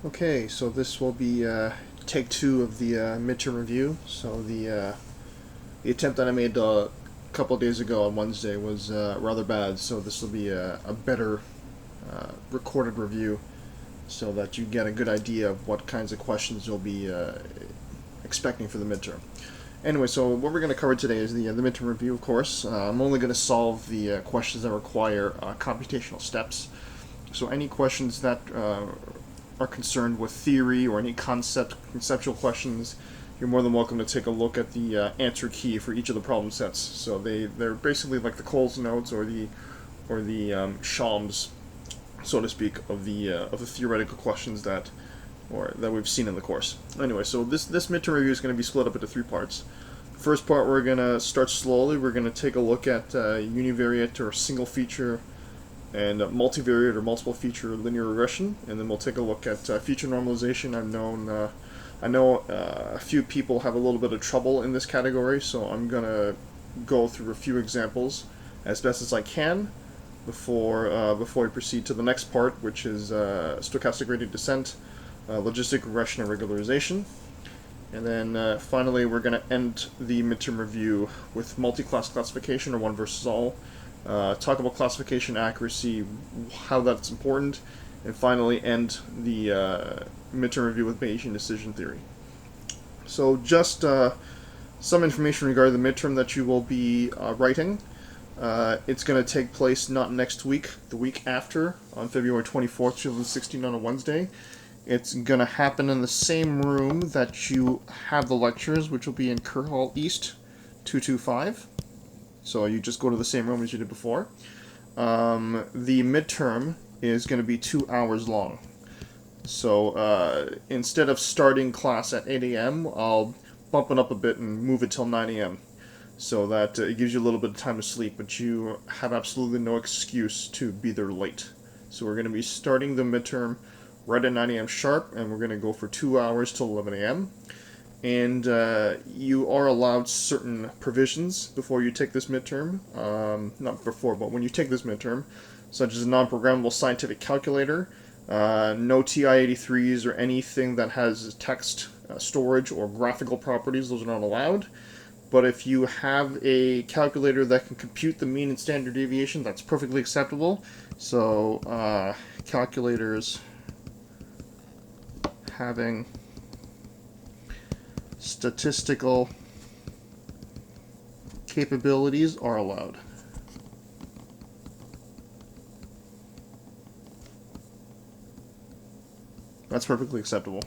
Okay, so this will be take two of the midterm review. So the attempt that I made a couple of days ago on Wednesday was rather bad. So this will be a better recorded review, so that you get a good idea of what kinds of questions you'll be expecting for the midterm. Anyway, so what we're going to cover today is the midterm review, of course. I'm only going to solve the questions that require computational steps. So any questions that are concerned with theory or any conceptual questions, you're more than welcome to take a look at the answer key for each of the problem sets. So they're basically like the Coles notes or the Shams, so to speak, of the theoretical questions that we've seen in the course. Anyway, so this midterm review is going to be split up into three parts. First part, we're going to start slowly. We're going to take a look at univariate or single feature and multivariate or multiple feature linear regression, and then we'll take a look at feature normalization. I know a few people have a little bit of trouble in this category, so I'm gonna go through a few examples as best as I can before we proceed to the next part, which is stochastic gradient descent, logistic regression, and regularization. And then finally, we're going to end the midterm review with multi-class classification, or one versus all. Talk about classification accuracy, how that's important, and finally end the midterm review with Bayesian decision theory. So just some information regarding the midterm that you will be writing. It's going to take place not next week, the week after, on February 24th, 2016, on a Wednesday. It's going to happen in the same room that you have the lectures, which will be in Kerr Hall East 225. So you just go to the same room as you did before. The midterm is going to be 2 hours long. So instead of starting class at 8 a.m., I'll bump it up a bit and move it till 9 a.m. So that it gives you a little bit of time to sleep, but you have absolutely no excuse to be there late. So we're going to be starting the midterm right at 9 a.m. sharp, and we're going to go for 2 hours till 11 a.m. And you are allowed certain provisions before you take this midterm. Not before, but when you take this midterm, such as a non-programmable scientific calculator, no TI-83s or anything that has text storage or graphical properties. Those are not allowed. But if you have a calculator that can compute the mean and standard deviation, that's perfectly acceptable. So calculators having statistical capabilities are allowed. That's perfectly acceptable.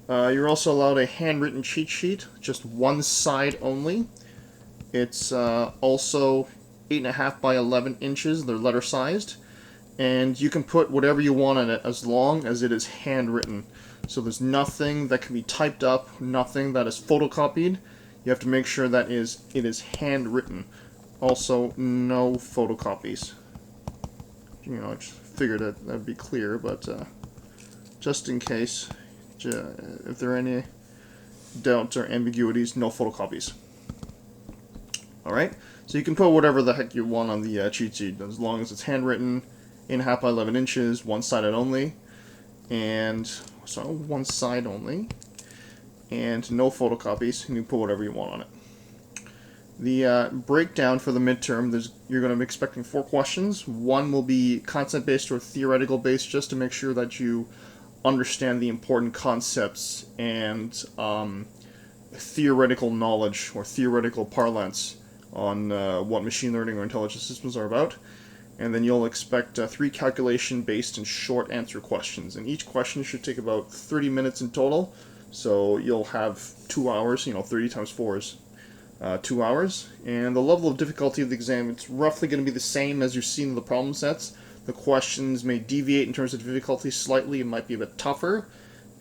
You're also allowed a handwritten cheat sheet, just one side only. It's also 8.5 by 11 inches. They're letter sized. And you can put whatever you want on it as long as it is handwritten. So there's nothing that can be typed up, nothing that is photocopied. You have to make sure that it is handwritten. Also, no photocopies. I just figured that'd be clear, but just in case, if there are any doubts or ambiguities, no photocopies. Alright? So you can put whatever the heck you want on the cheat sheet, as long as it's handwritten, 8.5 by 11 inches, one-sided only, and so one side only, and no photocopies, and you can put whatever you want on it. The breakdown for the midterm, you're going to be expecting 4 questions. One will be concept-based or theoretical-based, just to make sure that you understand the important concepts and theoretical knowledge or theoretical parlance on what machine learning or intelligent systems are about. And then you'll expect 3 calculation-based and short answer questions. And each question should take about 30 minutes in total. So you'll have 2 hours, 30 times 4 is 2 hours. And the level of difficulty of the exam, it's roughly going to be the same as you've seen in the problem sets. The questions may deviate in terms of difficulty slightly. It might be a bit tougher,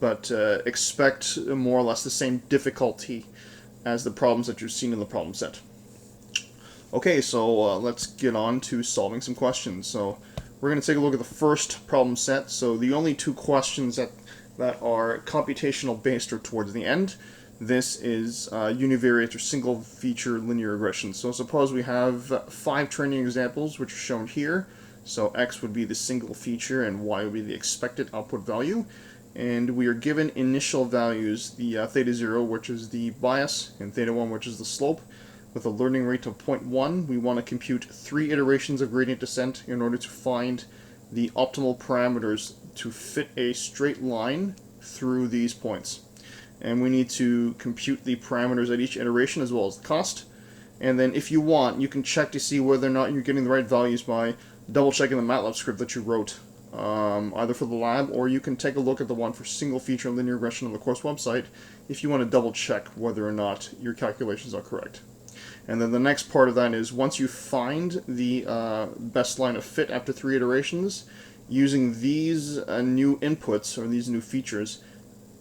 but expect more or less the same difficulty as the problems that you've seen in the problem set. Okay, so let's get on to solving some questions. So we're going to take a look at the first problem set. So the only 2 questions that are computational based are towards the end. This is univariate or single feature linear regression. So suppose we have 5 training examples, which are shown here. So x would be the single feature and y would be the expected output value. And we are given initial values, the theta 0, which is the bias, and theta 1, which is the slope. With a learning rate of 0.1, we want to compute 3 iterations of gradient descent in order to find the optimal parameters to fit a straight line through these points. And we need to compute the parameters at each iteration as well as the cost. And then if you want, you can check to see whether or not you're getting the right values by double checking the MATLAB script that you wrote, either for the lab, or you can take a look at the one for single feature linear regression on the course website if you want to double check whether or not your calculations are correct. And then the next part of that is once you find the best line of fit after 3 iterations, using these new inputs or these new features,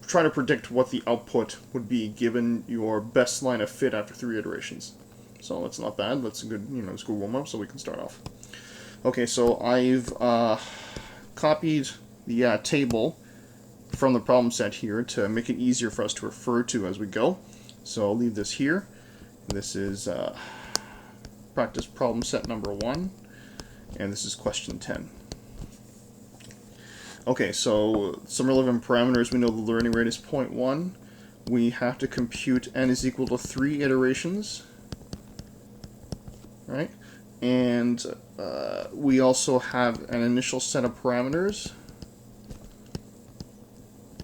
try to predict what the output would be given your best line of fit after 3 iterations. So that's not bad. That's a good, it's a good warm-up, so we can start off. Okay, so I've copied the table from the problem set here to make it easier for us to refer to as we go. So I'll leave this here. This is practice problem set number 1, and this is question 10. Okay, so some relevant parameters. We know the learning rate is 0.1. We have to compute n is equal to 3 iterations, right? And we also have an initial set of parameters,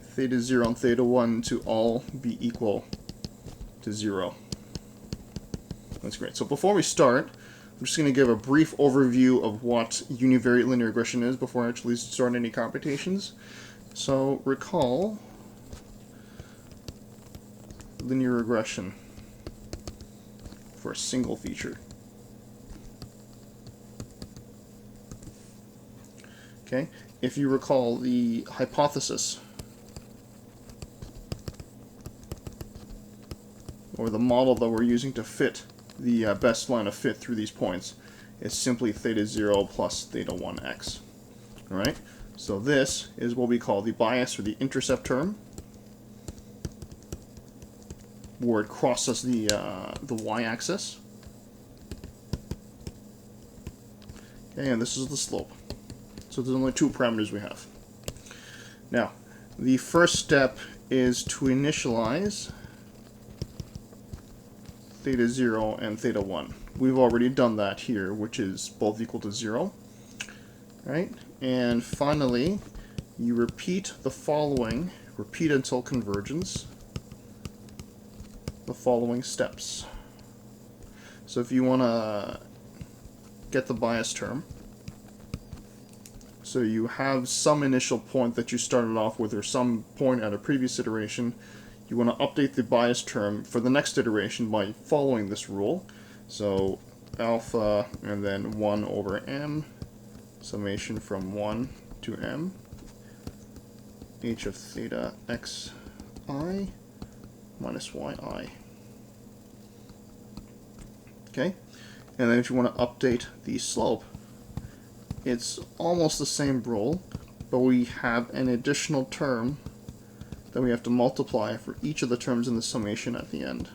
theta 0 and theta 1, to all be equal to 0. That's great. So before we start, I'm just going to give a brief overview of what univariate linear regression is before I actually start any computations. So recall linear regression for a single feature. Okay, if you recall the hypothesis or the model that we're using to fit the best line of fit through these points is simply theta 0 plus theta 1x. Alright, so this is what we call the bias or the intercept term, where it crosses the y-axis. Okay, and this is the slope. So there's only 2 parameters we have. Now, the first step is to initialize theta 0 and theta 1. We've already done that here, which is both equal to 0. Right? And finally, you repeat the following, repeat until convergence, the following steps. So if you want to get the bias term, so you have some initial point that you started off with, or some point at a previous iteration. You want to update the bias term for the next iteration by following this rule. So alpha and then 1 over m, summation from 1 to m, h of theta xi minus yi. Okay, and then if you want to update the slope, it's almost the same rule, but we have an additional term that we have to multiply for each of the terms in the summation at the end.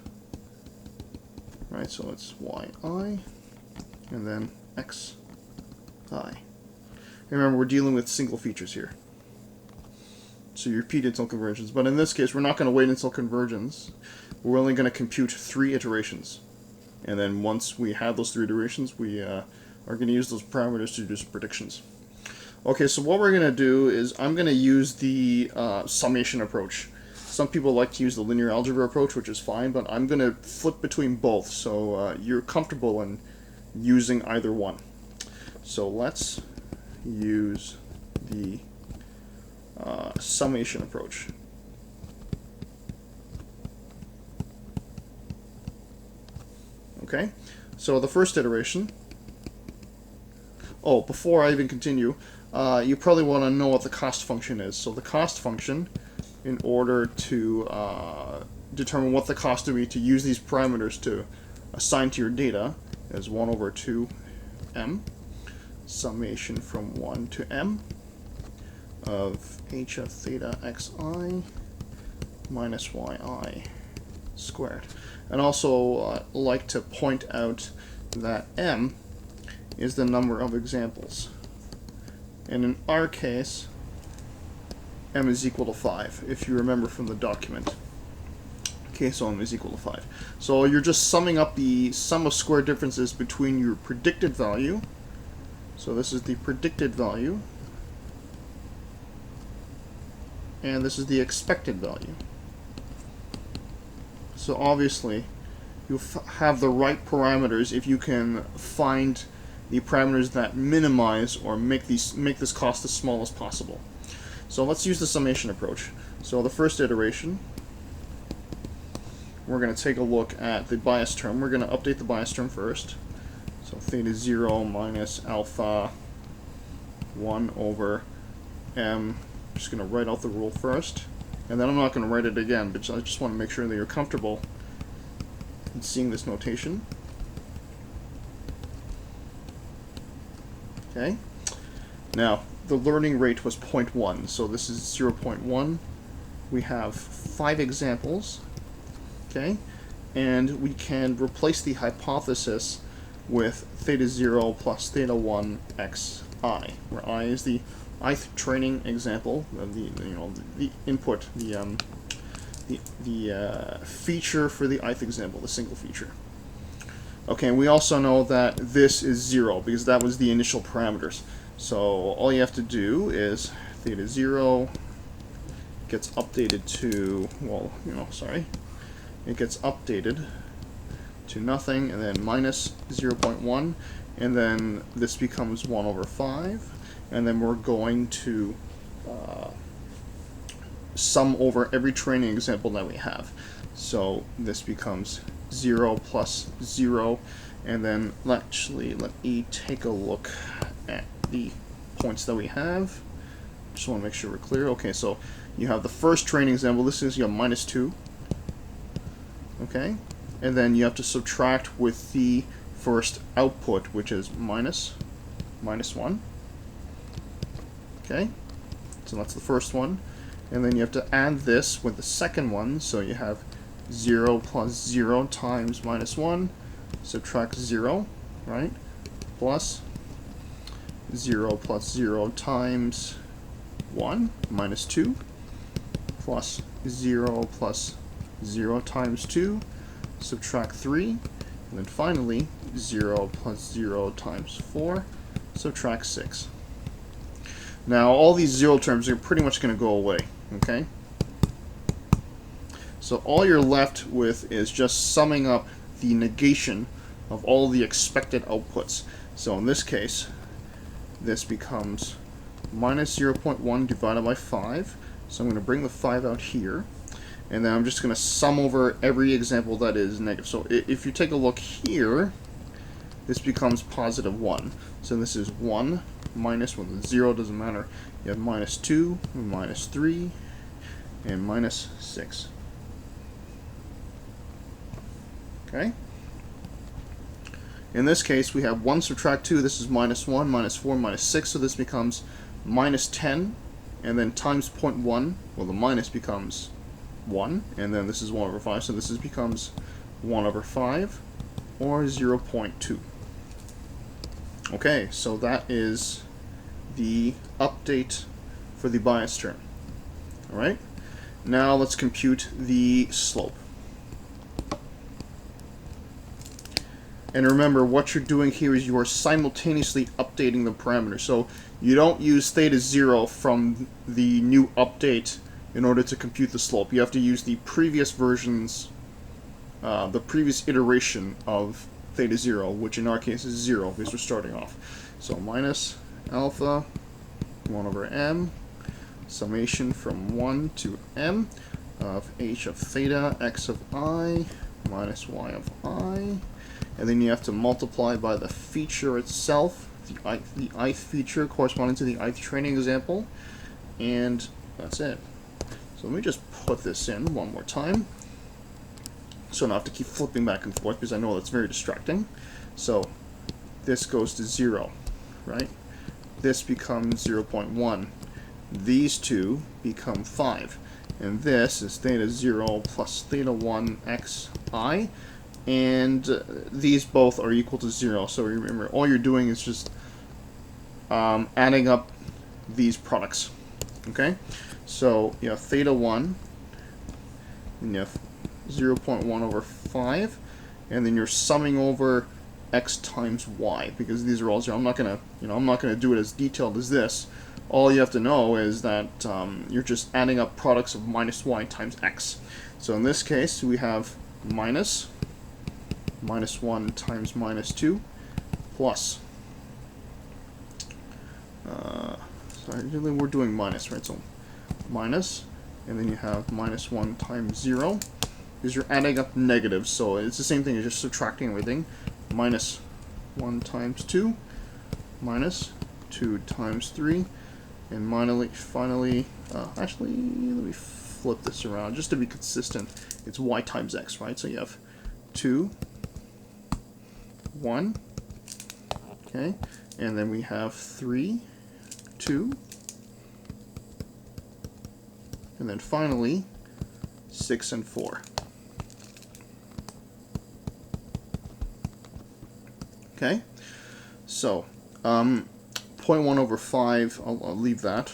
Right, so it's yi and then xi. Remember, we're dealing with single features here. So you repeat until convergence, but in this case we're not going to wait until convergence. We're only going to compute 3 iterations. And then once we have those 3 iterations, we are going to use those parameters to do some predictions. Okay, so what we're going to do is I'm going to use the summation approach. Some people like to use the linear algebra approach, which is fine, but I'm going to flip between both, so you're comfortable in using either one. So let's use the summation approach. Okay, so the first iteration. Oh, before I even continue, you probably want to know what the cost function is. So the cost function, in order to determine what the cost would be to use these parameters to assign to your data, is 1 over 2m, summation from 1 to m, of h of theta xi minus yi squared. And also like to point out that m is the number of examples And in our case, m is equal to 5, if you remember from the document. Okay, so m is equal to 5. So you're just summing up the sum of square differences between your predicted value. So this is the predicted value. And this is the expected value. So obviously, you'll have the right parameters if you can find the parameters that minimize or make this cost as small as possible. So let's use the summation approach. So the first iteration, we're going to take a look at the bias term. We're going to update the bias term first. So theta 0 minus alpha 1 over m. I'm just going to write out the rule first, and then I'm not going to write it again, but I just want to make sure that you're comfortable in seeing this notation. Okay. Now, the learning rate was 0.1, so this is 0.1. We have 5 examples, okay, and we can replace the hypothesis with theta 0 plus theta 1 xi, where I is the ith training example, the input, the feature for the ith example, the single feature. Okay, we also know that this is 0 because that was the initial parameters. So all you have to do is theta 0 gets updated to, it gets updated to nothing, and then minus 0.1, and then this becomes 1 over 5, and then we're going to sum over every training example that we have. So this becomes 0 plus 0, and then let me take a look at the points that we have. Just want to make sure we're clear. Okay, so you have the first training example. This is your minus 2. Okay, and then you have to subtract with the first output, which is minus 1. Okay, so that's the first one. And then you have to add this with the second one, so you have 0 plus 0 times minus 1, subtract 0, right, plus 0 plus 0 times 1, minus 2, plus 0 plus 0 times 2, subtract 3, and then finally 0 plus 0 times 4, subtract 6. Now all these 0 terms are pretty much going to go away, okay? So all you're left with is just summing up the negation of all the expected outputs. So in this case, this becomes minus 0.1 divided by 5. So I'm going to bring the 5 out here, and then I'm just going to sum over every example that is negative. So if you take a look here, this becomes positive 1. So this is 1 minus 1. 0 doesn't matter. You have minus 2, minus 3, and minus 6. Okay? In this case, we have 1 subtract 2. This is minus 1, minus 4, minus 6. So this becomes minus 10. And then times 0.1. Well, the minus becomes 1. And then this is 1 over 5. So this becomes 1 over 5. Or 0.2. Okay, so that is the update for the bias term. Alright? Now let's compute the slope. And remember, what you're doing here is you are simultaneously updating the parameter. So you don't use theta 0 from the new update in order to compute the slope. You have to use the previous versions, the previous iteration of theta 0, which in our case is 0 because we're starting off. So minus alpha 1 over m, summation from 1 to m of h of theta x of I minus y of I. And then you have to multiply by the feature itself, the ith feature corresponding to the ith training example, and that's it. So let me just put this in one more time, so I don't have to keep flipping back and forth because I know that's very distracting. So this goes to 0, right? This becomes 0.1. These two become 5. And this is theta 0 plus theta 1 xi. And these both are equal to 0. So remember, all you're doing is just adding up these products. Okay, so you have theta 1, and you have 0.1 over 5, and then you're summing over x times y, because these are all 0. I'm not gonna do it as detailed as this. All you have to know is that you're just adding up products of minus y times x. So in this case, we have minus 1 times minus 2 plus. Sorry, we're doing minus, right? So minus, and then you have minus 1 times 0. Because you're adding up negatives, so it's the same thing as just subtracting everything. Minus 1 times 2, minus 2 times 3, and finally, actually, let me flip this around just to be consistent. It's y times x, right? So you have 2, 1, okay, and then we have 3, 2, and then finally 6 and 4. Okay, so 0.1 over 5, I'll leave that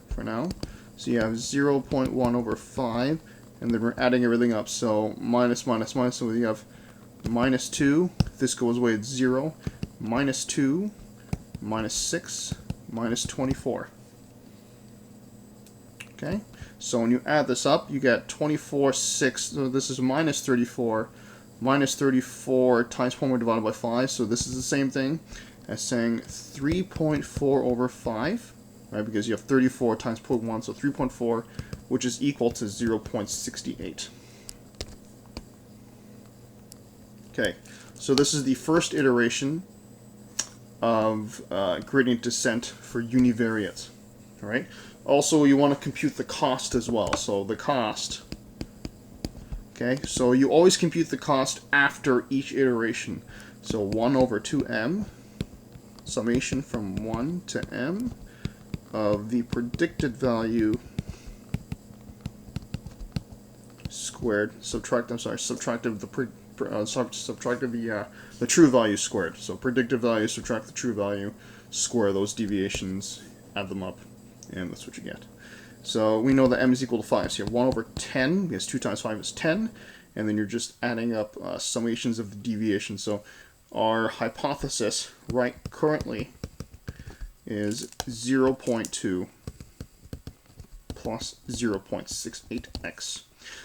for now. So you have 0.1 over 5, and then we're adding everything up. So minus, minus, minus, so you have minus 2, this goes away at 0, minus 2, minus 6, minus 24. Okay, so when you add this up, you get 24, 6, so this is minus 34. Minus 34 times 0.1 divided by 5, so this is the same thing as saying 3.4 over 5, right, because you have 34 times 0.1, so 3.4, which is equal to 0.68. Okay, so this is the first iteration of gradient descent for univariate. All right. Also, you want to compute the cost as well, so the cost. Okay, so you always compute the cost after each iteration. So 1 over 2m, summation from 1 to m, of the predicted value squared, subtractive the true value squared. So predicted value, subtract the true value, square those deviations, add them up, and that's what you get. So we know that m is equal to 5. So you have 1 over 10, because 2 times 5 is 10, and then you're just adding up summations of the deviation. So our hypothesis right currently is 0.2 plus 0.68x.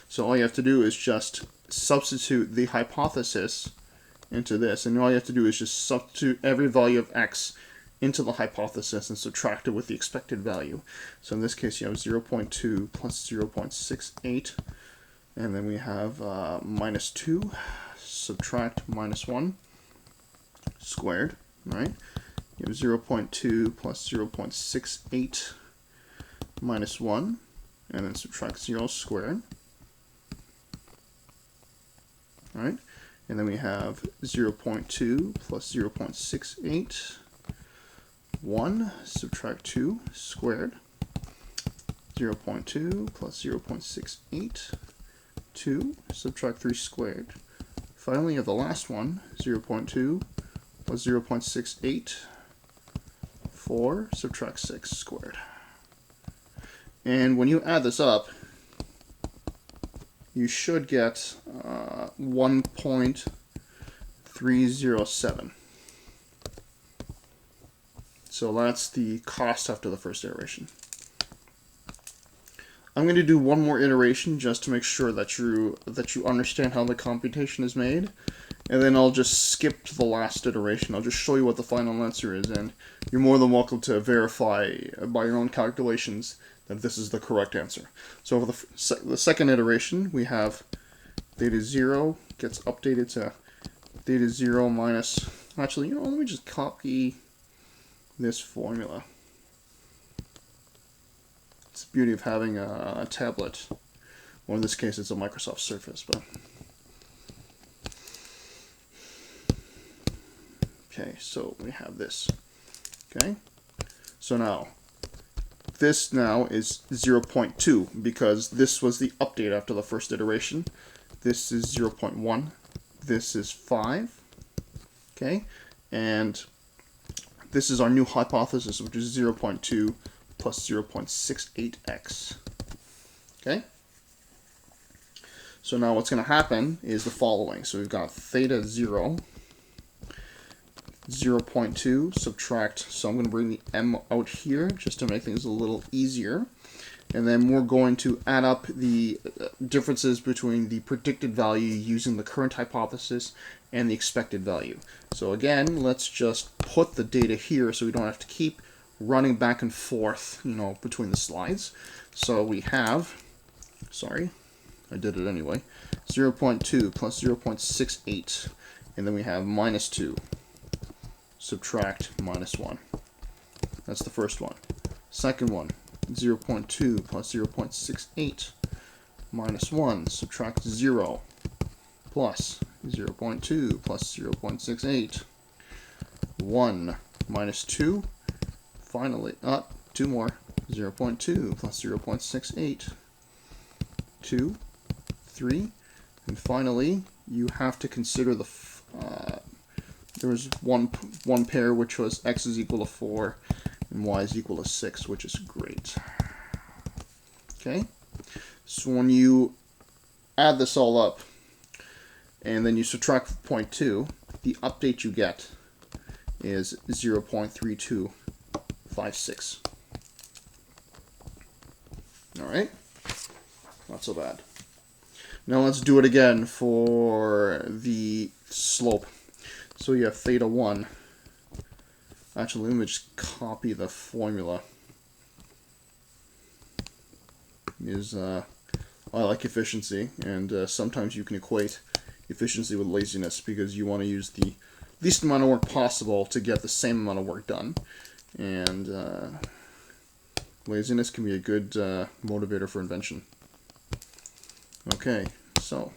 So all you have to do is just substitute the hypothesis into this, and all you have to do is just substitute every value of x into the hypothesis and subtract it with the expected value. So in this case, you have 0.2 plus 0.68, and then we have minus 2, subtract minus 1 squared, right? You have 0.2 plus 0.68 minus 1, and then subtract 0 squared, right? And then we have 0.2 plus 0.68, 1, subtract 2 squared, 0.2 plus 0.68, 2, subtract 3 squared. Finally, you have the last one, 0.2 plus 0.68, 4, subtract 6 squared. And when you add this up, you should get 1.307. So that's the cost after the first iteration. I'm going to do one more iteration just to make sure that you understand how the computation is made, and then I'll just skip to the last iteration. I'll just show you what the final answer is, and you're more than welcome to verify by your own calculations that this is the correct answer. So for the second iteration, we have theta 0 gets updated to theta 0 minus, actually, let me just copy this formula. It's the beauty of having a tablet, or in this case it's a Microsoft Surface. But okay, so we have this. Okay, so now this now is 0.2 because this was the update after the first iteration. This is 0.1. This is 5. Okay, and this is our new hypothesis, which is 0.2 plus 0.68x. Okay? So now what's going to happen is the following. So we've got theta 0, 0.2, subtract, so I'm going to bring the m out here just to make things a little easier. And then we're going to add up the differences between the predicted value using the current hypothesis and the expected value. So again, let's just put the data here so we don't have to keep running back and forth, between the slides. So we have, sorry, I did it anyway, 0.2 plus 0.68, and then we have minus 2, subtract minus 1. That's the first one. Second one, 0.2 plus 0.68 minus 1, subtract 0, plus 0.2 plus 0.68, 1 minus 2, finally, 2 more, 0.2 plus 0.68, 2, 3, and finally, you have to consider the, there was one pair which was x is equal to 4, and y is equal to 6, which is great. Okay, so when you add this all up, and then you subtract 0.2, the update you get is 0.3256. All right, not so bad. Now let's do it again for the slope. So you have theta 1. Actually, let me just copy the formula. I like efficiency, and sometimes you can equate efficiency with laziness because you want to use the least amount of work possible to get the same amount of work done. And laziness can be a good motivator for invention. Okay, so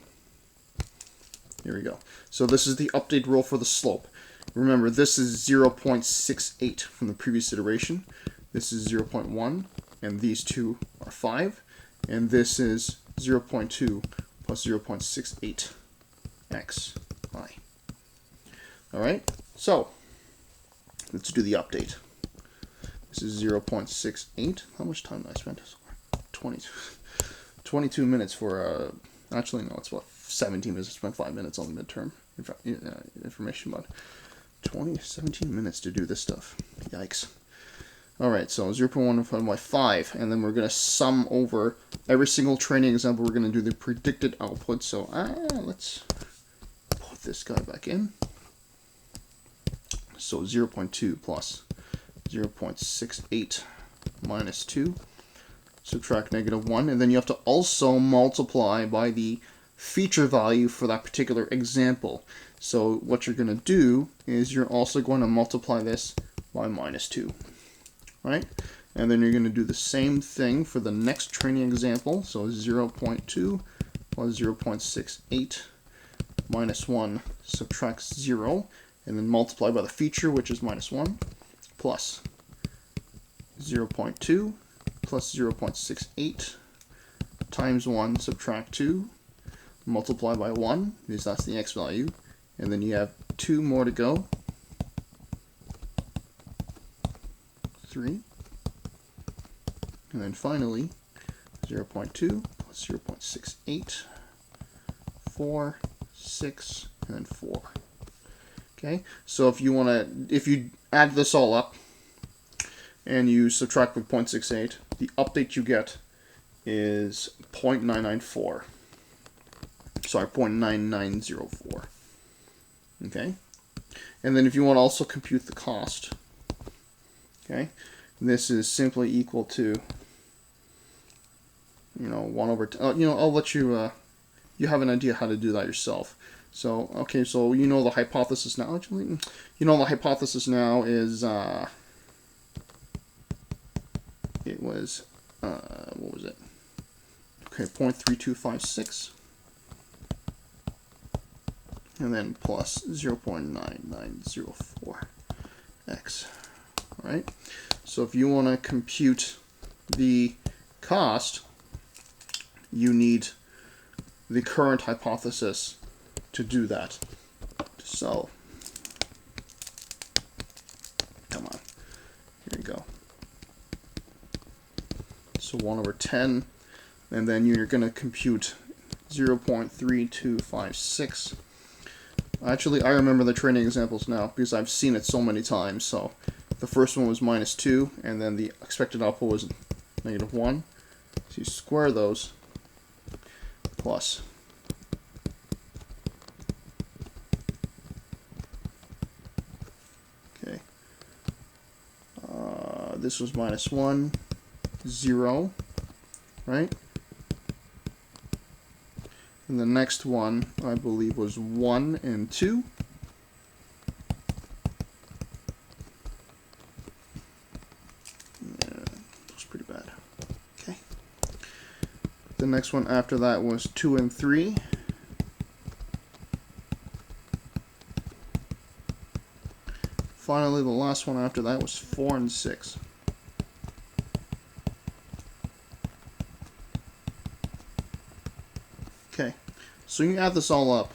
here we go. So this is the update rule for the slope. Remember, this is 0.68 from the previous iteration. This is 0.1, and these two are 5. And this is 0.2 plus 0.68x I. All right, so let's do the update. This is 0.68. How much time did I spend? 22 minutes for, actually, no, it's about 17 minutes. I spent 5 minutes on the midterm information, but 17 minutes to do this stuff. Yikes. Alright, so 0.1 divided by 5, and then we're going to sum over every single training example. We're going to do the predicted output. So let's put this guy back in. So 0.2 plus 0.68 minus 2, subtract negative 1, and then you have to also multiply by the feature value for that particular example. So what you're going to do is you're also going to multiply this by minus 2. Right? And then you're going to do the same thing for the next training example. So 0.2 plus 0.68 minus 1, subtract 0, and then multiply by the feature, which is minus 1, plus 0.2 plus 0.68 times 1, subtract 2, multiply by 1, because that's the x value, and then you have 2 more to go. 3, and then finally 0.2 plus 0.68, 4, 6, and then 4. Okay, so if you add this all up and you subtract with 0.68, the update you get is 0.994. Sorry, 0.9904. Okay, and then if you want to also compute the cost, okay, this is simply equal to, 1 over, I'll let you, you have an idea how to do that yourself. So, okay, so the hypothesis now. Actually, the hypothesis now is, it was, what was it? Okay, 0.3256. And then plus 0.9904x. All right. So if you want to compute the cost, you need the current hypothesis to do that. So, come on. Here we go. so 1 over 10, and then you're going to compute 0.3256. Actually, I remember the training examples now because I've seen it so many times. So the first one was -2, and then the expected output was -1. So you square those plus. Okay. This was -1, 0, right? And the next one, I believe, was 1 and 2. Yeah, looks pretty bad. Okay. The next one after that was 2 and 3. Finally, the last one after that was 4 and 6. Okay, so you add this all up.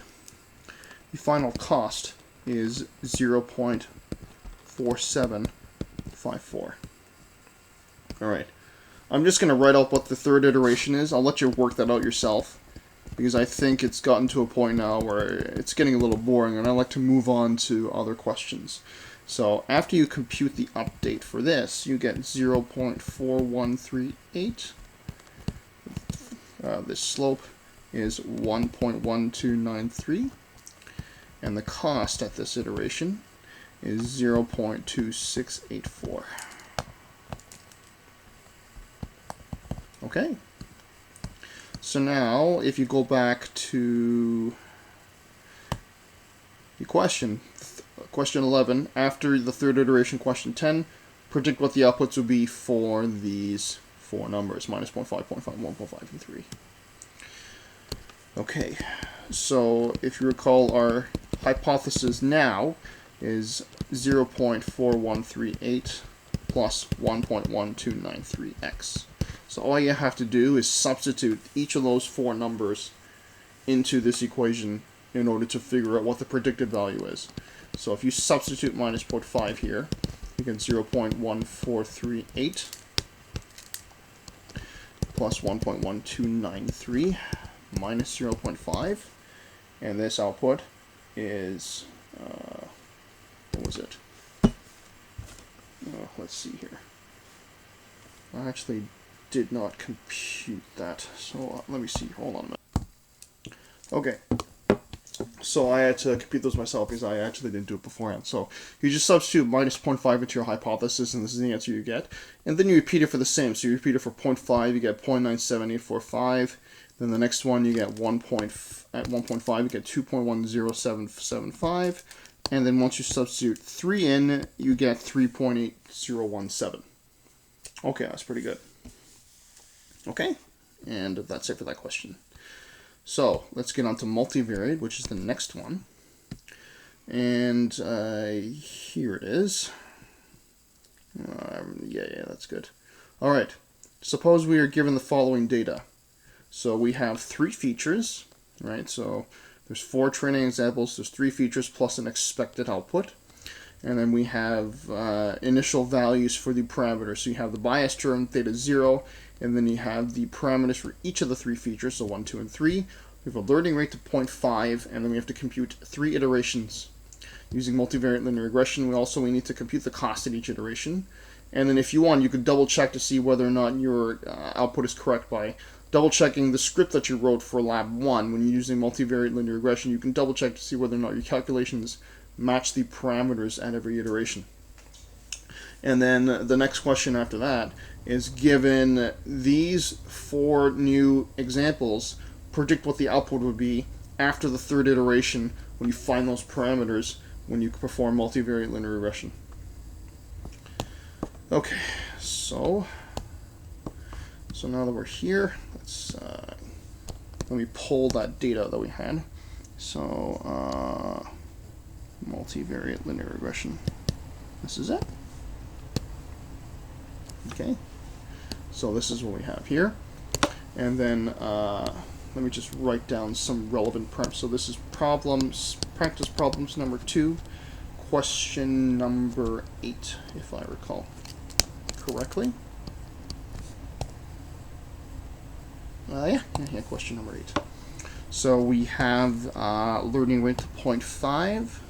The final cost is 0.4754. Alright, I'm just going to write out what the third iteration is. I'll let you work that out yourself, because I think it's gotten to a point now where it's getting a little boring, and I like to move on to other questions. So after you compute the update for this, you get 0.4138. This slope is 1.1293, and the cost at this iteration is 0.2684. Okay. So now, if you go back to the question 11, after the third iteration, question 10, predict what the outputs will be for these four numbers, -0.5, 0.5, 1.5, and 3. Okay, so if you recall, our hypothesis now is 0.4138 plus 1.1293x. So all you have to do is substitute each of those four numbers into this equation in order to figure out what the predicted value is. So if you substitute -0.5 here, you get 0.1438 plus 1.1293 minus 0.5, and this output is, what was it? Let's see here. I actually did not compute that, so let me see. Hold on a minute. Okay. So I had to compute those myself because I actually didn't do it beforehand. So you just substitute -0.5 into your hypothesis, and this is the answer you get. And then you repeat it for the same. So you repeat it for 0.5, you get 0.97845. Then the next one, you get at 1.5, you get 2.10775. And then once you substitute 3 in, you get 3.8017. Okay, that's pretty good. Okay, and that's it for that question. So let's get on to multivariate, which is the next one. And here it is. Yeah, that's good. All right, suppose we are given the following data. So we have 3 features, right? So there's 4 training examples, there's 3 features plus an expected output. And then we have initial values for the parameters. So you have the bias term, theta 0, and then you have the parameters for each of the 3 features, so 1, 2, and 3. We have a learning rate to 0.5, and then we have to compute 3 iterations. Using multivariate linear regression, we need to compute the cost at each iteration. And then if you want, you could double check to see whether or not your output is correct by double checking the script that you wrote for lab 1. When you're using multivariate linear regression, you can double check to see whether or not your calculations match the parameters at every iteration. And then the next question after that is, given these 4 new examples, predict what the output would be after the 3rd iteration when you find those parameters when you perform multivariate linear regression. Okay, so now that we're here, let me pull that data that we had. So multivariate linear regression. This is it. Okay, so this is what we have here. And then let me just write down some relevant prep. So this is practice problems number 2, question number 8, if I recall correctly. Yeah, question number 8. So we have learning rate 0.5.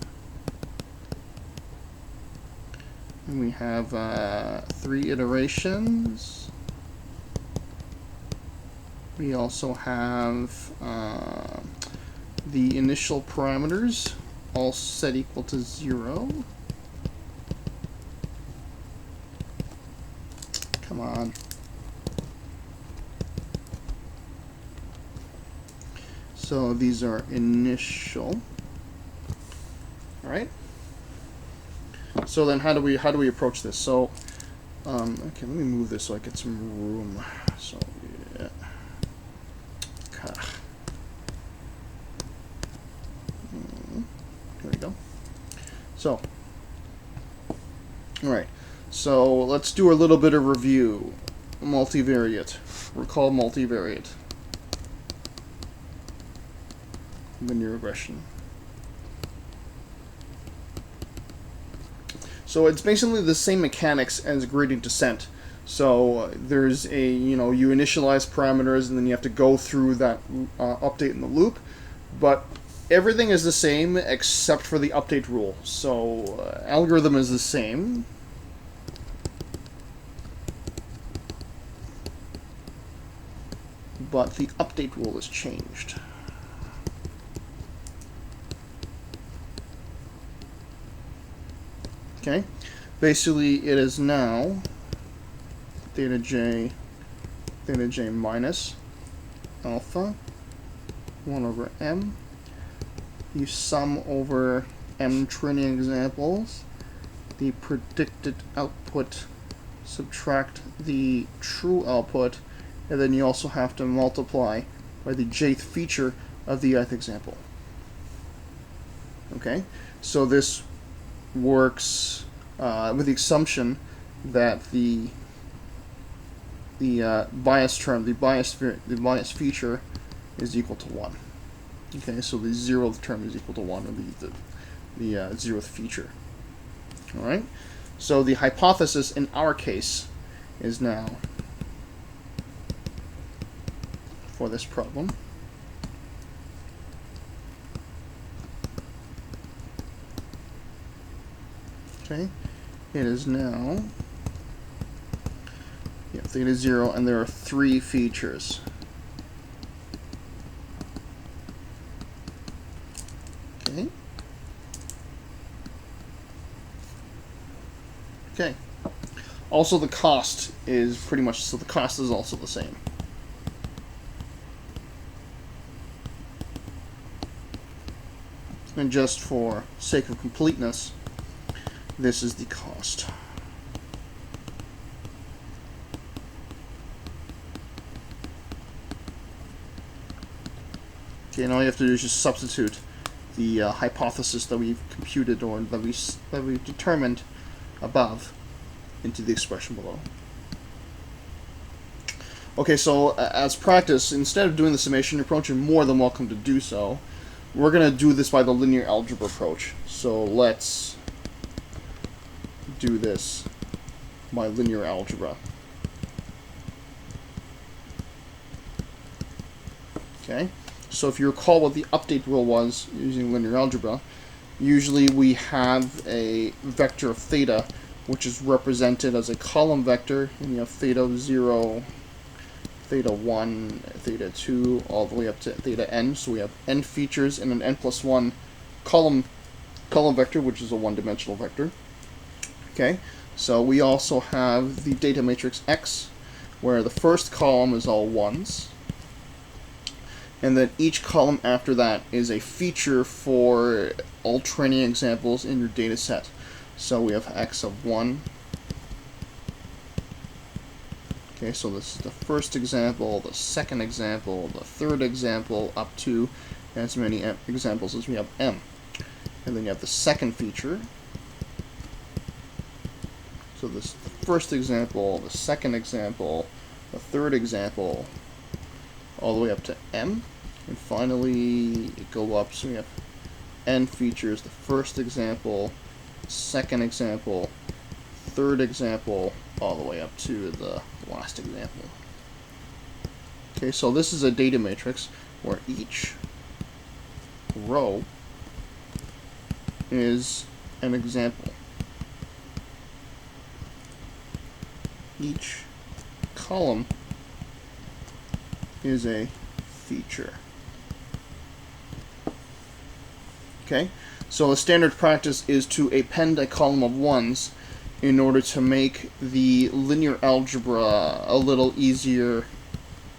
And we have 3 iterations. We also have the initial parameters all set equal to 0. Come on. So these are initial. All right. So then, how do we approach this? So, okay, let me move this so I get some room. So yeah. Here we go. So, all right. So let's do a little bit of review. Multivariate. Recall multivariate. Linear regression. So it's basically the same mechanics as gradient descent. So there's a, you initialize parameters and then you have to go through that update in the loop. But everything is the same except for the update rule. So algorithm is the same. But the update rule is changed. Okay, basically it is now theta j minus alpha 1 over m. You sum over m training examples, the predicted output, subtract the true output, and then you also have to multiply by the jth feature of the ith example. Okay, so this works with the assumption that the bias term, the bias feature, is equal to 1. Okay, so the 0th term is equal to 1, or the 0th feature. All right. So the hypothesis in our case is now, for this problem, okay, it is now, theta 0, and there are 3 features. Okay. Okay. Also, the cost is pretty much, so the cost is also the same. And just for sake of completeness, this is the cost. Okay, and all you have to do is just substitute the hypothesis that we've computed or that we've determined above into the expression below. Okay, so as practice, instead of doing the summation approach, you're more than welcome to do so. We're going to do this by the linear algebra approach. So let's do this by linear algebra. Okay, so if you recall what the update rule was using linear algebra, usually we have a vector of theta, which is represented as a column vector, and you have theta 0, theta 1, theta 2, all the way up to theta n. So we have n features in an n plus 1 column vector, which is a one-dimensional vector. Okay, so we also have the data matrix X, where the first column is all 1s, and then each column after that is a feature for all training examples in your data set. So we have X of 1. Okay, so this is the first example, the second example, the third example, up to as many examples as we have m. And then you have the second feature. So this is the first example, the second example, the third example, all the way up to m. And finally, it go up, so we have n features, the first example, second example, third example, all the way up to the last example. Okay, so this is a data matrix where each row is an example. Each column is a feature. Okay, so a standard practice is to append a column of ones in order to make the linear algebra a little easier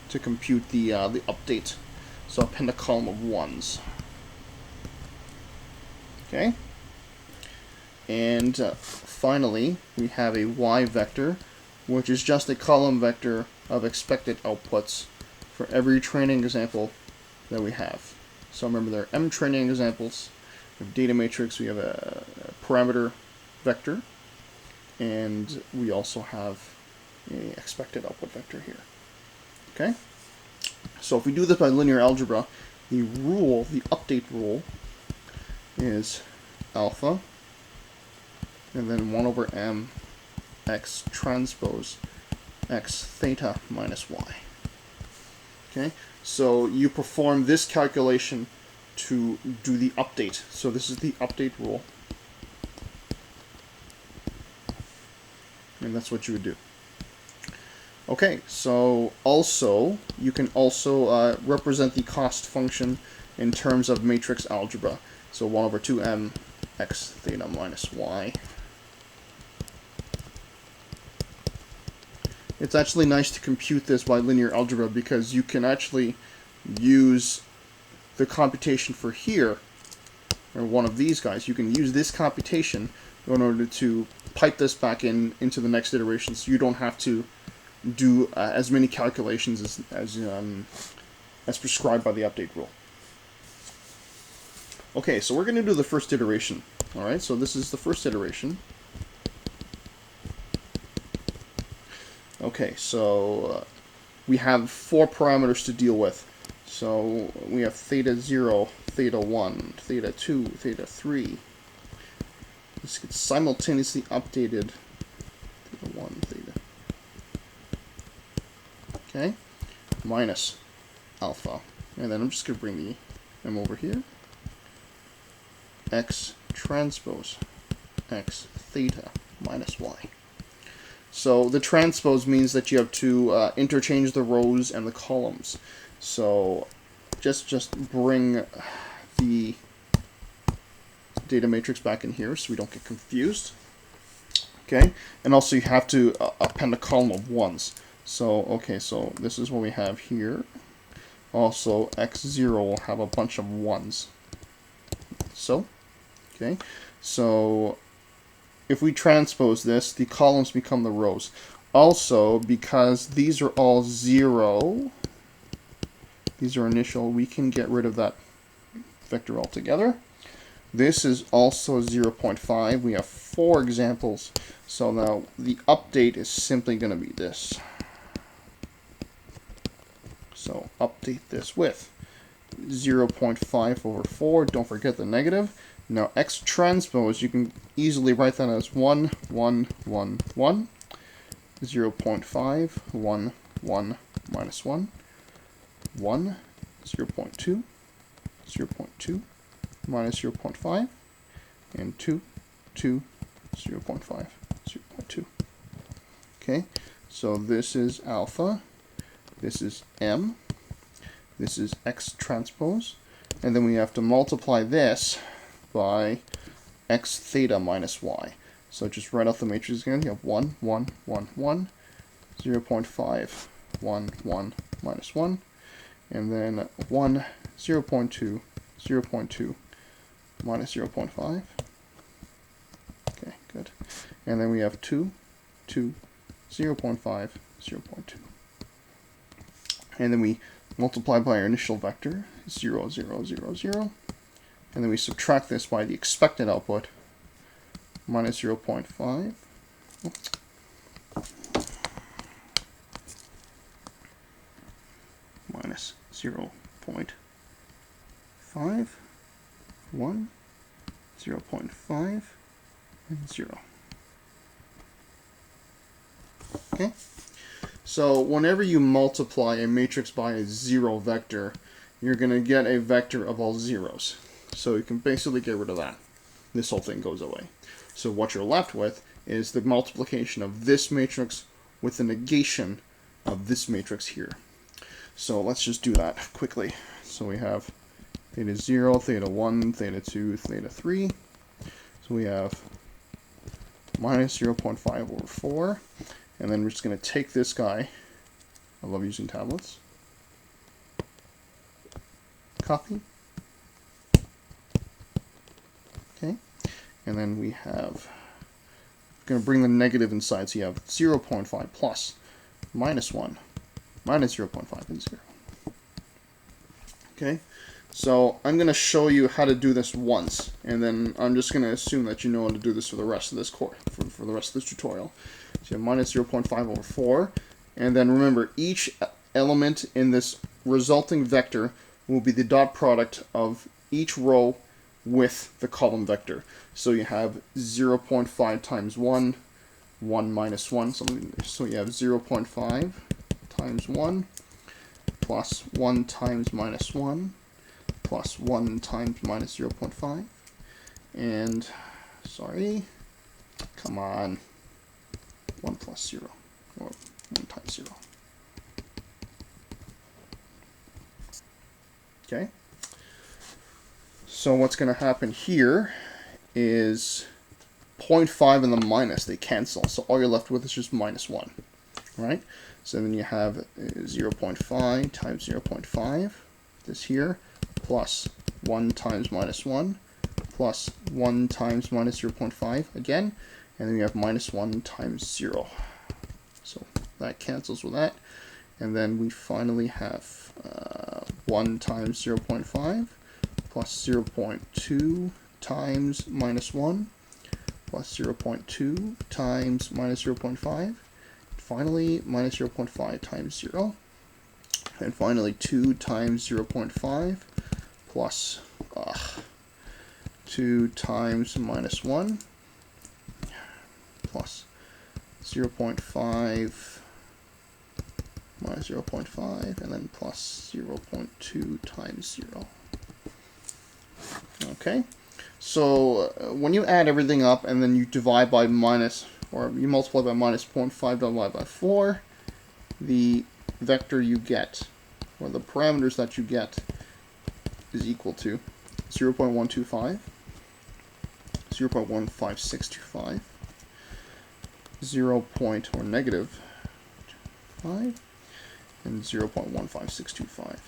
to compute the update. So append a column of ones. Okay, and finally we have a y vector, which is just a column vector of expected outputs for every training example that we have. So remember, there are m training examples. We have data matrix, we have a parameter vector, and we also have an expected output vector here. Okay? So if we do this by linear algebra, the rule, the update rule, is alpha, and then 1 over m x transpose x theta minus y. Okay? So you perform this calculation to do the update. So this is the update rule. And that's what you would do. Okay, so also, you can also represent the cost function in terms of matrix algebra. So 1 over 2m x theta minus y. It's actually nice to compute this by linear algebra because you can actually use the computation for here, or one of these guys. You can use this computation in order to pipe this back into the next iteration, so you don't have to do as many calculations as prescribed by the update rule. Okay, so we're going to do the first iteration. All right, so this is the first iteration. Okay, so we have 4 parameters to deal with. So we have theta 0, theta 1, theta 2, theta 3. This gets simultaneously updated. Theta 1, theta. Okay, minus alpha. And then I'm just going to bring the m over here. X transpose x theta minus y. So the transpose means that you have to interchange the rows and the columns. So just bring the data matrix back in here so we don't get confused. Okay, and also you have to append a column of ones. So okay, so this is what we have here. Also, x0 will have a bunch of ones. So, okay, so if we transpose this, the columns become the rows. Also, because these are all 0, these are initial, we can get rid of that vector altogether. This is also 0.5. We have 4 examples. So now the update is simply going to be this. So update this with 0.5 over 4. Don't forget the negative. Now x transpose, you can easily write that as 1, 1, 1, 1. 0.5, 1, 1, minus 1. 1, 0.2, 0.2, minus 0.5, and 2, 2, 0.5, 0.2. Okay, so this is alpha, this is m, this is x transpose, and then we have to multiply this by x theta minus y. So just write out the matrix again. You have 1, 1, 1, 1, 0.5, 1, 1, minus 1, and then 1, 0.2, 0.2, minus 0.5. Okay, good. And then we have 2, 2, 0.5, 0.2. And then we multiply by our initial vector, 0, 0, 0, 0. And then we subtract this by the expected output, minus 0.5. Minus 0.5, 1, 0.5, and 0. Okay, So whenever you multiply a matrix by a 0 vector, you're going to get a vector of all zeros. So you can basically get rid of that. This whole thing goes away. So what you're left with is the multiplication of this matrix with the negation of this matrix here. So let's just do that quickly. So we have theta 0, theta 1, theta 2, theta 3. So we have minus 0.5 over 4. And then we're just going to take this guy. I love using tablets. Copy. Okay. And then we have, we're going to bring the negative inside. So you have 0.5 plus minus 1 minus 0.5 and 0. Okay. So I'm going to show you how to do this once, and then I'm just going to assume that you know how to do this for the rest of this course, for the rest of this tutorial. So you have minus 0.5 over 4, and then remember, each element in this resulting vector will be the dot product of each row with the column vector. So you have 0.5 times 1, 1 minus 1, so you have 0.5 times 1, plus 1 times minus 1, plus 1 times minus 0.5, and, sorry, come on, 1 plus 0, or 1 times 0. Okay, so what's going to happen here is 0.5 and the minus, they cancel, so all you're left with is just minus 1, right? So then you have 0.5 times 0.5, this here, plus 1 times minus 1, plus 1 times minus 0.5 again, and then you have minus 1 times 0. So that cancels with that. And then we finally have 1 times 0.5 plus 0.2 times minus 1 plus 0.2 times minus 0.5. Finally, minus 0.5 times 0. And finally, 2 times 0.5 plus 2 times minus 1 plus 0.5 minus 0.5, and then plus 0.2 times 0. Okay, so when you add everything up and then you divide by minus, or you multiply by minus 0.5 divided by 4, the vector you get, or the parameters that you get, is equal to 0.125, 0.15625, 0. Or negative 5, and 0.15625.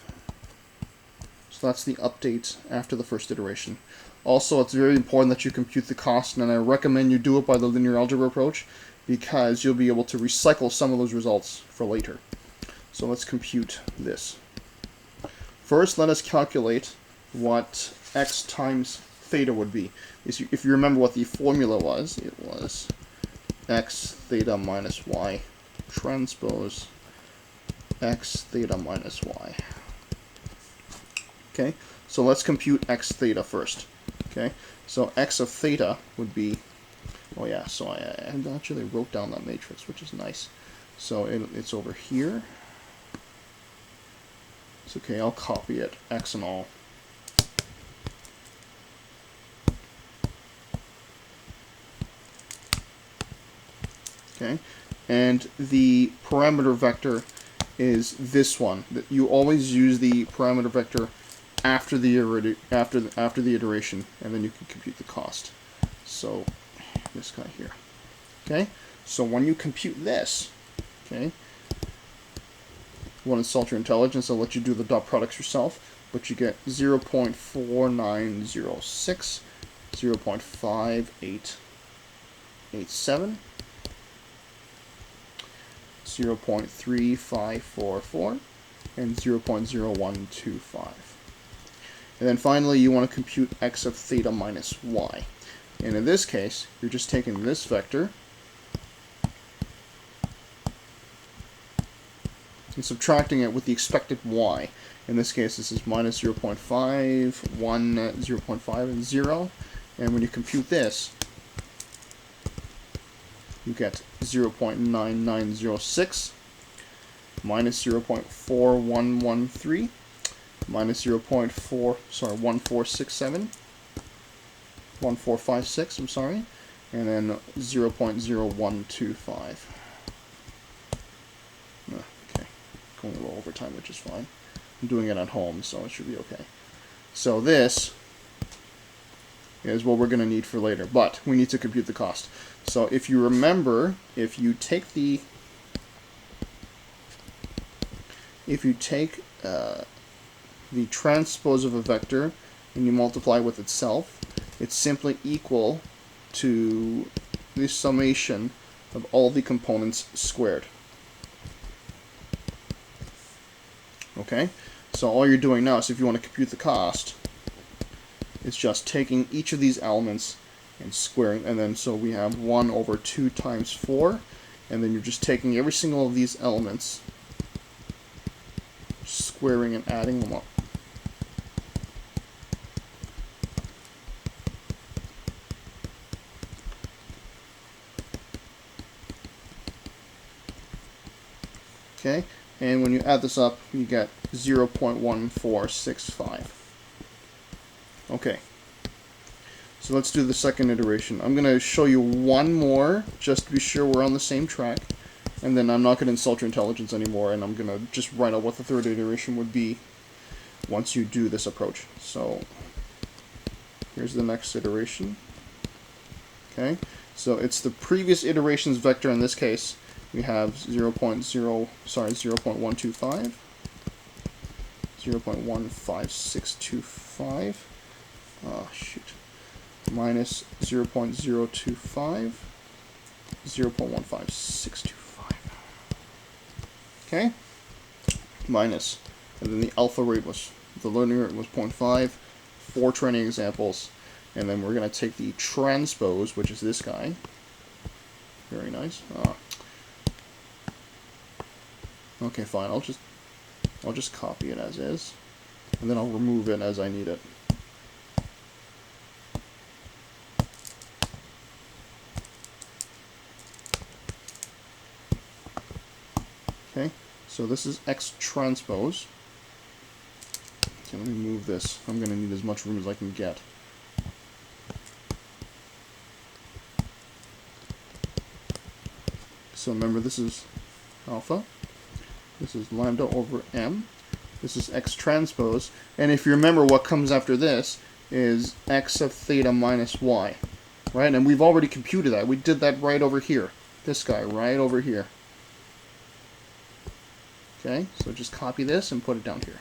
So that's the update after the first iteration. Also, it's very important that you compute the cost, and I recommend you do it by the linear algebra approach, because you'll be able to recycle some of those results for later. So let's compute this. First, let us calculate what x times theta would be. If you remember what the formula was, it was x theta minus y transpose x theta minus y. Okay, so let's compute x theta first. Okay, so x of theta would be, oh yeah, so I actually wrote down that matrix, which is nice. So it's over here. It's okay, I'll copy it, x and all. Okay, and the parameter vector is this one. You always use the parameter vector after the iteration, and then you can compute the cost. So this guy here. Okay, so when you compute this, okay, you want to insult your intelligence, I'll let you do the dot products yourself, but you get 0.4906, 0.5887, 0.3544, and 0.0125. And then finally, you want to compute x of theta minus y. And in this case, you're just taking this vector and subtracting it with the expected y. In this case, this is minus 0.5, 1, 0.5, and 0. And when you compute this, you get 0.9906, minus 0.4113, minus 1467, 1456, I'm sorry, and then 0.0125. Okay, going a little over time, which is fine. I'm doing it at home, so it should be okay. So this is what we're going to need for later, but we need to compute the cost. So if you remember, if you take the transpose of a vector and you multiply with itself, it's simply equal to the summation of all the components squared. Okay? So all you're doing now is, if you want to compute the cost, it's just taking each of these elements and squaring, and then so we have 1 over 2 times 4, and then you're just taking every single of these elements, squaring and adding them up. Okay, and when you add this up, you get 0.1465. Okay, so let's do the second iteration. I'm going to show you one more, just to be sure we're on the same track, and then I'm not going to insult your intelligence anymore, and I'm going to just write out what the third iteration would be once you do this approach. So here's the next iteration. Okay, so it's the previous iteration's vector. In this case, we have 0.125, 0.15625, minus 0.025, 0.15625. Okay, minus, and then the alpha rate was, the learning rate was 0.5, 4 training examples, and then we're going to take the transpose, which is this guy. Very nice. Okay, fine. I'll just copy it as is, and then I'll remove it as I need it. Okay, so this is X transpose. Okay, let me move this. I'm going to need as much room as I can get. So remember, this is alpha. This is lambda over m. This is X transpose. And if you remember, what comes after this is X of theta minus y. Right? And we've already computed that. We did that right over here. This guy right over here. Okay? So just copy this and put it down here.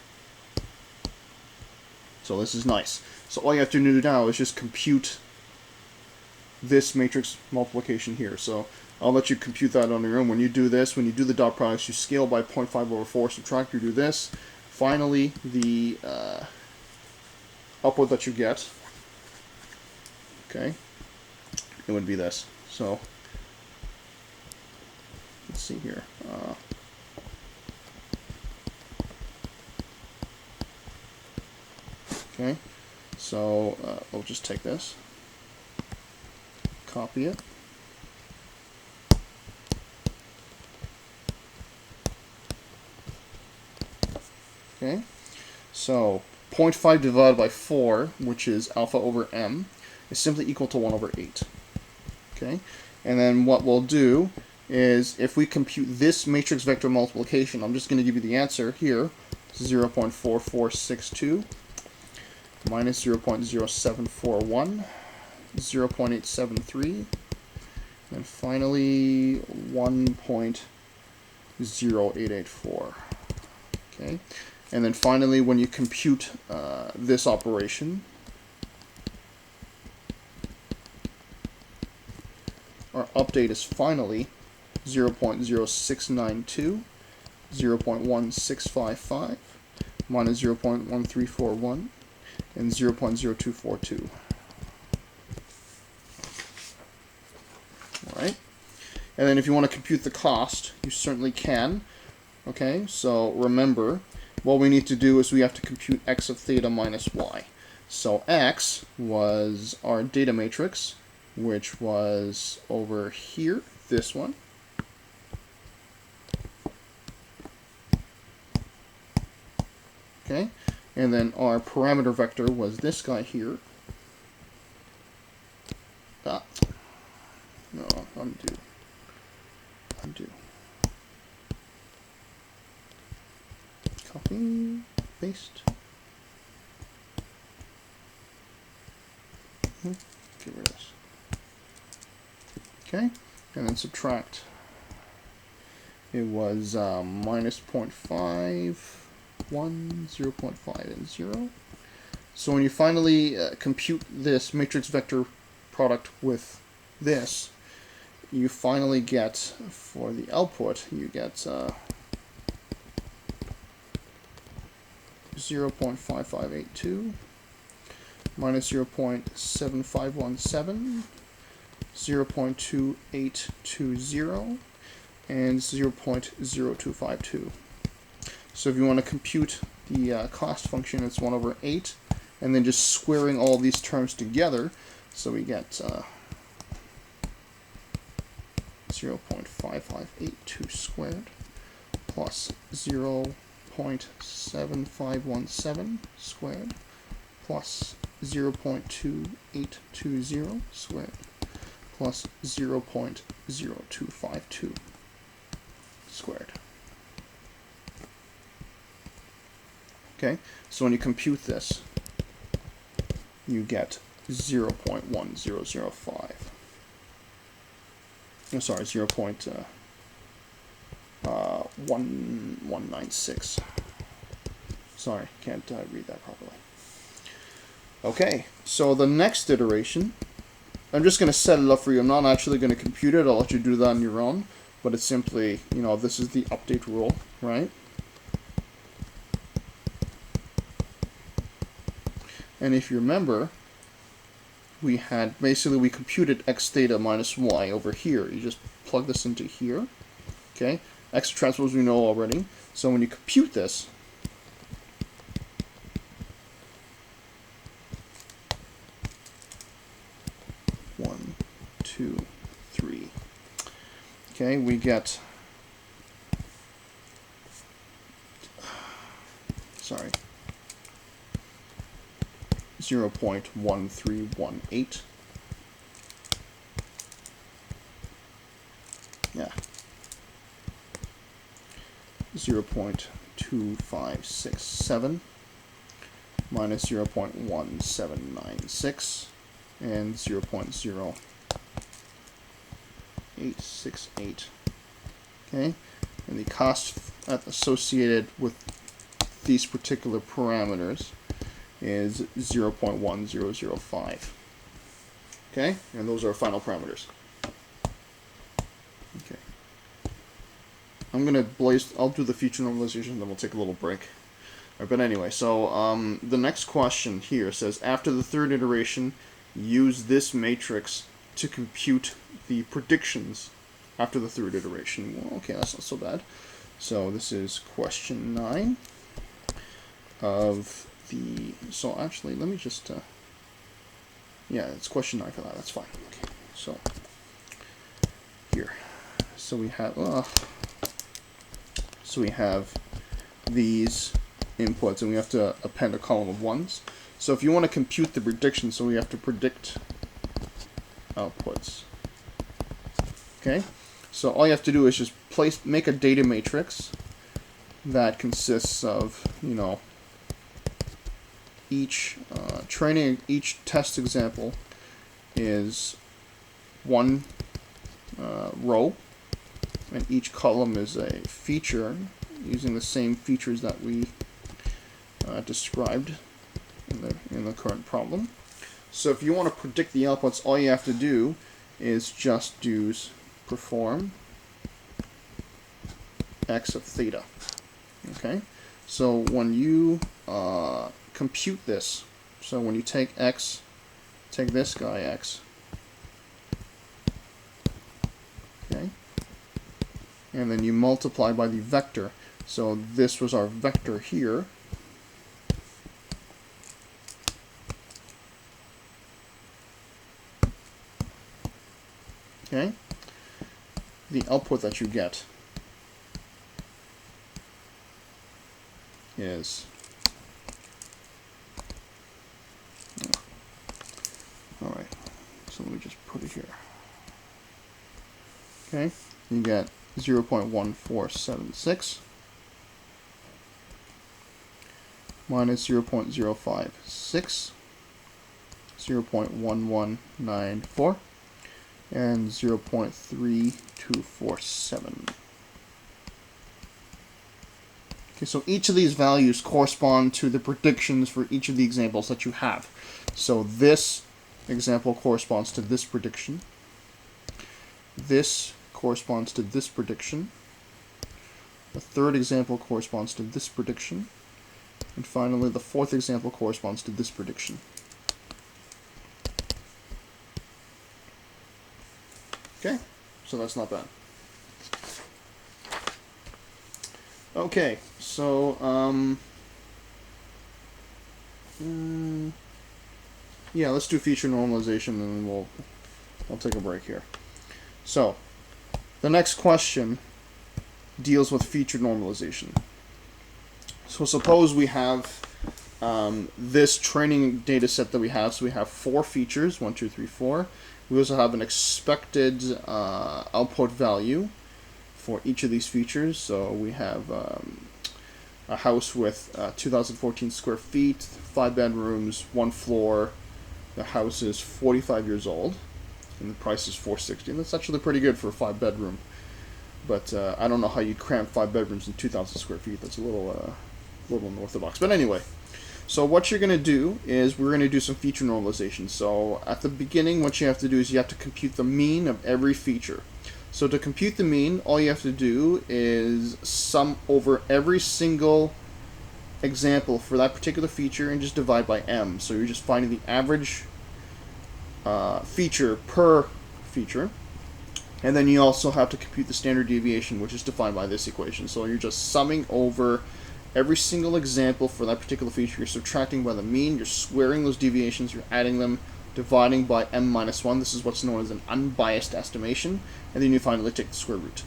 So this is nice. So all you have to do now is just compute this matrix multiplication here. So I'll let you compute that on your own. When you do this, when you do the dot products, you scale by 0.5 over 4, subtract, you do this. Finally, the output that you get, okay, it would be this. So let's see here. Okay, so we'll just take this, copy it. Okay, so 0.5 divided by 4, which is alpha over m, is simply equal to 1 over 8. Okay, and then what we'll do is, if we compute this matrix vector multiplication, I'm just going to give you the answer here, 0.4462 minus 0.0741, 0.873, and finally 1.0884. Okay. And then finally, when you compute this operation, our update is finally 0.0692, 0.1655, minus 0.1341, and 0.0242. All right. And then if you want to compute the cost, you certainly can. Okay, so remember, what we need to do is we have to compute X of theta minus y. So X was our data matrix, which was over here, this one. Okay, and then our parameter vector was this guy here. Ah, no, undo. Copy, paste. Get rid of this. Okay, and then subtract. It was minus 0.5, 1, 0.5, and 0. So when you finally compute this matrix vector product with this, you finally get, for the output, you get 0.5582 minus 0.7517, 0.2820, and 0.0252. So if you want to compute the cost function, it's 1 over 8, and then just squaring all these terms together, so we get 0.5582 squared plus 0.7517 squared plus 0.2820 squared plus 0.0252 squared. Okay, so when you compute this, you get 0.1005. I'm sorry, 0.1196. Sorry, can't read that properly. Okay, so the next iteration, I'm just going to set it up for you. I'm not actually going to compute it. I'll let you do that on your own. But it's simply, you know, this is the update rule, right? And if you remember, we computed x theta minus y over here. You just plug this into here. Okay, x transpose we know already. So when you compute this, one, two, three. Okay, we get, sorry, 0.1318. Yeah. 0.2567 minus 0.1796 and 0.0868. Okay, and the cost associated with these particular parameters is 0.1005. Okay, and those are our final parameters. Okay. I'll do the future normalization, then we'll take a little break. Right, but anyway, so the next question here says, after the third iteration, use this matrix to compute the predictions after the third iteration. Well, okay, that's not so bad. So this is question 9 of the, so actually, let me just, yeah, it's question 9 for that, that's fine. Okay, so, here. So we have, these inputs, and we have to append a column of 1s. So if you want to compute the prediction, so we have to predict outputs. Okay, so all you have to do is just make a data matrix that consists of, you know, each test example is one row, and each column is a feature using the same features that we described in the current problem. So if you want to predict the outputs, all you have to do is just perform x of theta. Okay, so when you compute this, so when you take x, take this guy x, okay, and then you multiply by the vector. So this was our vector here. Okay, the output that you get is So let me just put it here. Okay, you get 0.1476 minus 0.056, 0.1194, and 0.3247. Okay, so each of these values correspond to the predictions for each of the examples that you have. So this example corresponds to this prediction. This corresponds to this prediction. The third example corresponds to this prediction. And finally, the fourth example corresponds to this prediction. Okay, so that's not bad. Okay, so, yeah, let's do feature normalization, and then we'll take a break here. So, the next question deals with feature normalization. So suppose we have this training data set that we have. So we have 4 features, 1, 2, 3, 4. We also have an expected output value for each of these features. So we have a house with 2,014 square feet, 5 bedrooms, 1 floor. The house is 45 years old, and the price is $460. And that's actually pretty good for a 5-bedroom. But I don't know how you cram 5 bedrooms in 2,000 square feet. That's a little unorthodox. But anyway, so what you're going to do is we're going to do some feature normalization. So at the beginning, what you have to do is you have to compute the mean of every feature. So to compute the mean, all you have to do is sum over every single example for that particular feature and just divide by m. So you're just finding the average feature per feature. And then you also have to compute the standard deviation, which is defined by this equation. So you're just summing over every single example for that particular feature. You're subtracting by the mean, you're squaring those deviations, you're adding them, dividing by m minus 1. This is what's known as an unbiased estimation. And then you finally take the square root.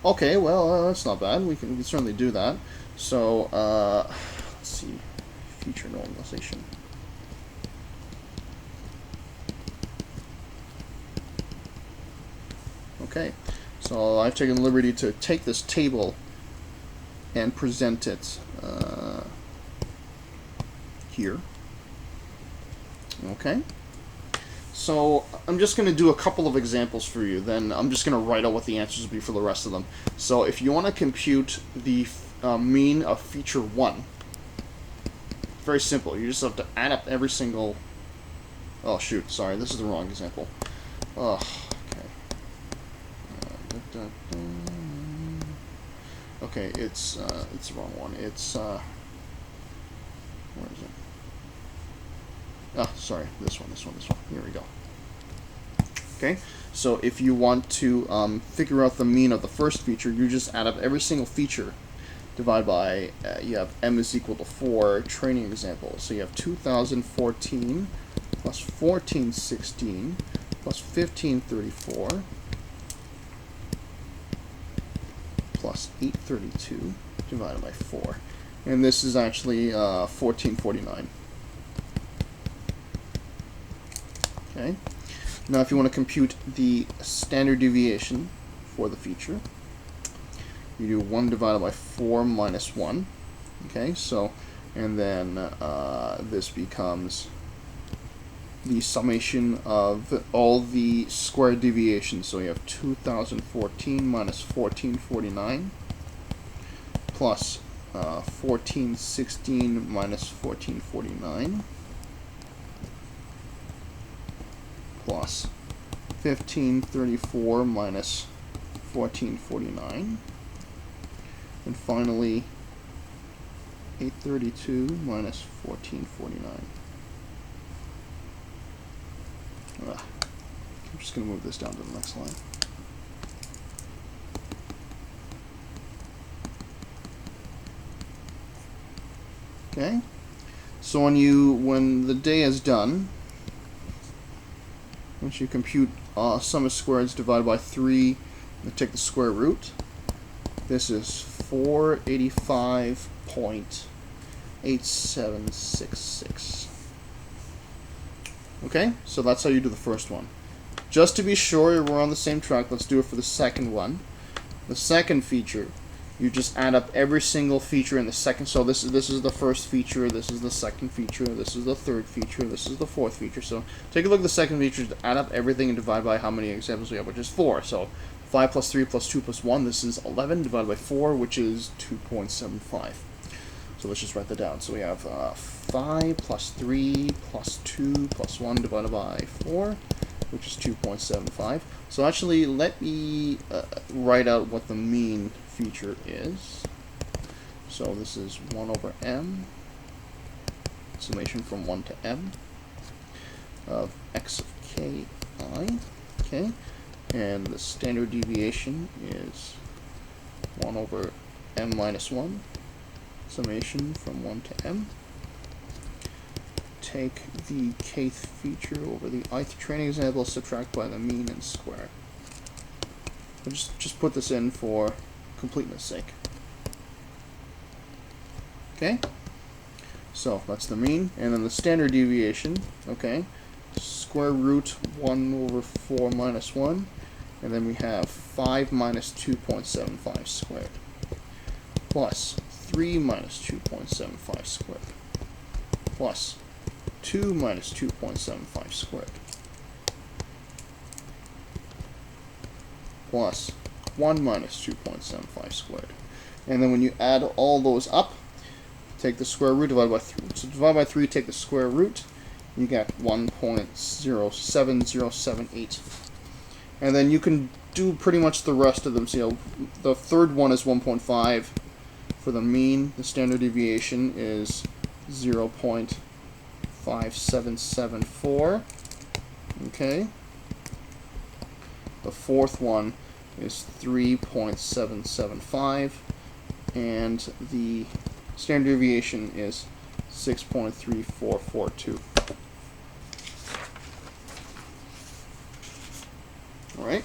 Okay, well, that's not bad. We can certainly do that. So, let's see, feature normalization. Okay, so I've taken the liberty to take this table and present it here. Okay, so I'm just going to do a couple of examples for you, then I'm just going to write out what the answers will be for the rest of them. So if you want to compute the mean of feature 1, very simple. You just have to add up every single... Oh shoot, sorry, this is the wrong example. Ugh. Okay, it's the wrong one. It's where is it? Ah, sorry, this one. Here we go. Okay, so if you want to figure out the mean of the first feature, you just add up every single feature, divide by you have m is equal to 4 training examples. So you have 2014 plus 1416 plus 1534. Plus 832 divided by 4. And this is actually 1449. Okay. Now if you want to compute the standard deviation for the feature, you do 1 divided by 4 minus 1. Okay, so, and then this becomes the summation of all the square deviations. So you have 2014 minus 1449 plus 1416 minus 1449 plus 1534 minus 1449, and finally 832 minus 1449. I'm just going to move this down to the next line. Okay, so when the day is done, once you compute sum of squareds divided by 3 and take the square root, this is 485.8766. Okay, so that's how you do the first one. Just to be sure we're on the same track, let's do it for the second one. The second feature, you just add up every single feature in the second. So this is the first feature, this is the second feature, this is the third feature, this is the fourth feature. So take a look at the second feature, add up everything and divide by how many examples we have, which is 4. So 5 plus 3 plus 2 plus 1, this is 11, divided by 4, which is 2.75. So let's just write that down. So we have 5 plus 3 plus 2 plus 1 divided by 4, which is 2.75. So actually, let me write out what the mean feature is. So this is 1 over m, summation from 1 to m, of x of k I, okay? And the standard deviation is 1 over m minus 1, summation from 1 to m. Take the kth feature over the ith training example, subtract by the mean, and square. I'll just put this in for completeness sake. Okay? So that's the mean, and then the standard deviation, okay? Square root 1 over 4 minus 1, and then we have 5 minus 2.75 squared, plus 3 minus 2.75 squared, plus 2 minus 2.75 squared, plus 1 minus 2.75 squared. And then when you add all those up, take the square root, divide by 3. So divide by 3, take the square root, you get 1.07078. And then you can do pretty much the rest of them. So the third one is 1.5 for the mean. The standard deviation is 0.5774. Okay. The fourth one is 3.775, and the standard deviation is 6.3442. Alright.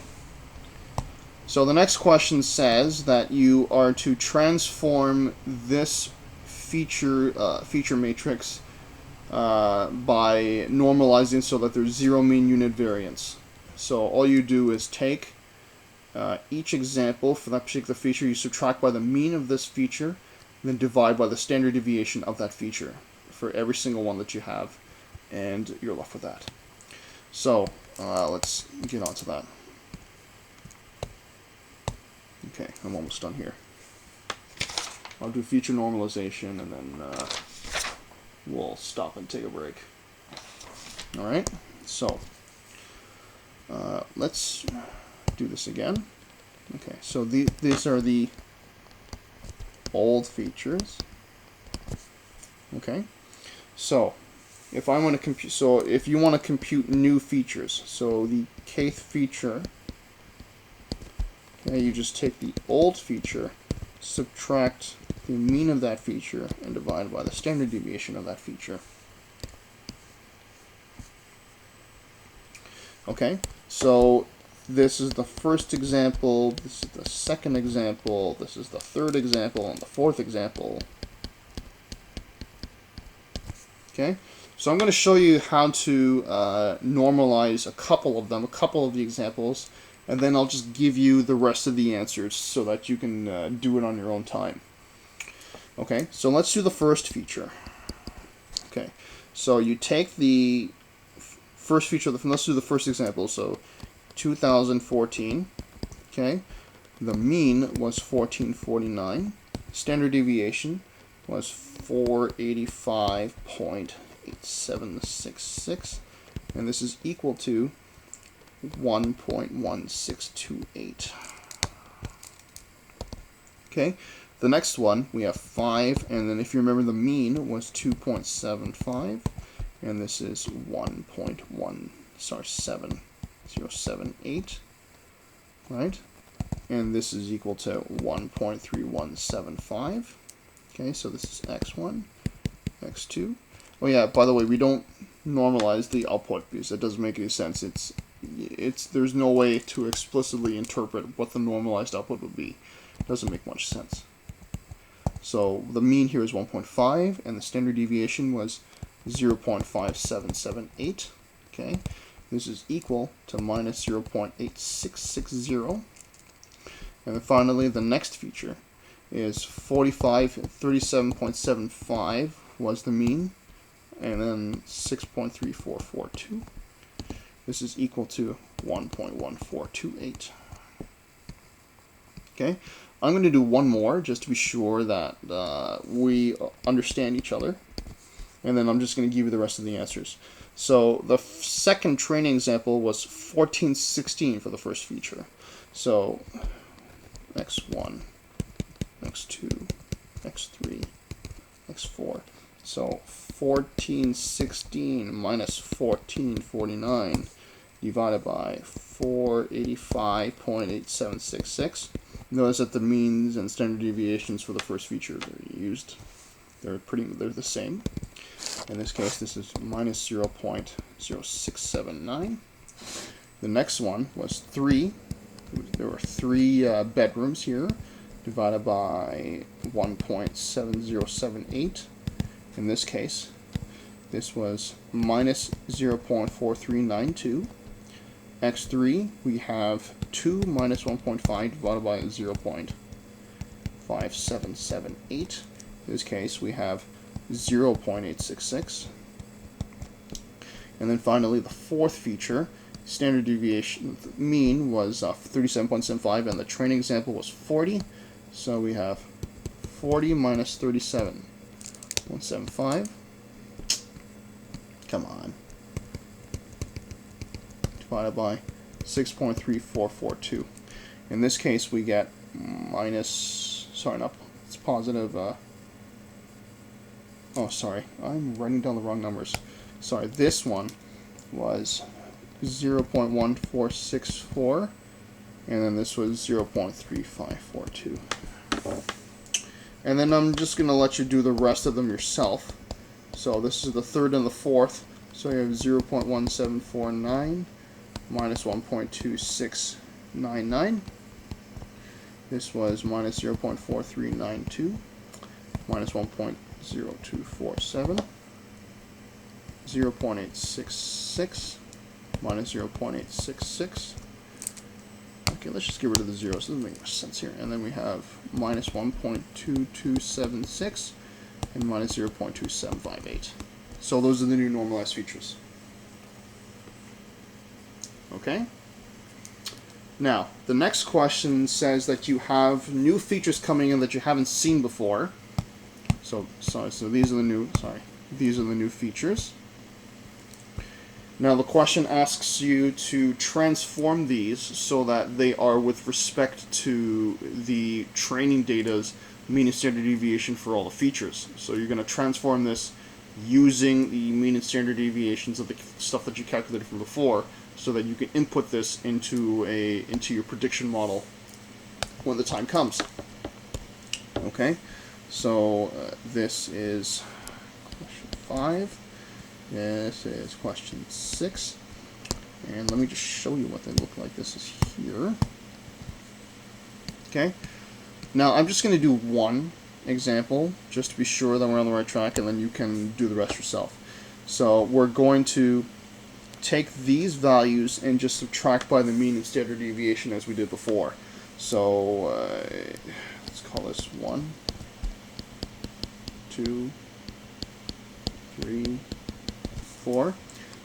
So the next question says that you are to transform this feature matrix by normalizing so that there's zero mean unit variance. So all you do is take each example for that particular feature, you subtract by the mean of this feature, and then divide by the standard deviation of that feature for every single one that you have, and you're left with that. So let's get on to that. Okay, I'm almost done here. I'll do feature normalization, and then we'll stop and take a break. Alright, so let's do this again. Okay, so these are the old features. Okay, so if I want to compute, so if you want to compute new features, so the kth feature, okay, you just take the old feature, subtract the mean of that feature, and divide by the standard deviation of that feature. Okay, so this is the first example, this is the second example, this is the third example, and the fourth example. Okay, so I'm going to show you how to normalize a couple of them, a couple of the examples, and then I'll just give you the rest of the answers so that you can do it on your own time. Okay, so let's do the first feature. Okay, so you take the first feature, let's do the first example. So 2014, okay, the mean was 1449, standard deviation was 485.8766, and this is equal to 1.1628. Okay, the next one we have 5, and then if you remember the mean was 2.75, and this is 1.7078, right? And this is equal to 1.3175. Okay, so this is x1, x2. Oh yeah, by the way, we don't normalize the output because that doesn't make any sense. There's no way to explicitly interpret what the normalized output would be. It doesn't make much sense. So the mean here is 1.5, and the standard deviation was 0.5778. Okay, this is equal to minus 0.8660. And then finally, the next feature is 45 and 37.75 was the mean, and then 6.3442. This is equal to 1.1428. Okay, I'm going to do one more just to be sure that we understand each other, and then I'm just going to give you the rest of the answers. So the second training example was 1416 for the first feature. So x1, x2, x3, x4. So 1416 minus 1449 divided by 485.8766. Notice that the means and standard deviations for the first feature are used. They're the same. In this case, this is minus 0.0679. The next one was 3. There were 3 bedrooms here, divided by 1.7078. In this case, this was minus 0.4392. X3, we have 2 minus 1.5 divided by 0.5778. In this case, we have 0.866. And then finally, the fourth feature, standard deviation mean was 37.75, and the training example was 40. So we have 40 minus 37.75. Come on. Divided by 6.3442. In this case, we get minus, sorry, not, it's positive, oh, sorry, I'm writing down the wrong numbers. Sorry, this one was 0.1464, and then this was 0.3542. And then I'm just going to let you do the rest of them yourself. So this is the third and the fourth. So you have 0.1749 minus 1.2699. This was minus 0.4392 minus 1.0247. 0.866 minus 0.866. Okay, let's just get rid of the zeros. This doesn't make much sense here. And then we have minus 1.2276 and minus 0.2758. So those are the new normalized features. Okay? Now, the next question says that you have new features coming in that you haven't seen before. So these are the new features. Now the question asks you to transform these so that they are with respect to the training data's mean and standard deviation for all the features. So you're going to transform this using the mean and standard deviations of the stuff that you calculated from before, so that you can input this into your prediction model when the time comes. Okay, so this is question 5. This is question 6, and let me just show you what they look like. This is here. Okay, now I'm just going to do one example just to be sure that we're on the right track, and then you can do the rest yourself. So we're going to take these values and just subtract by the mean and standard deviation as we did before. So let's call this 1, 2, 3, 4.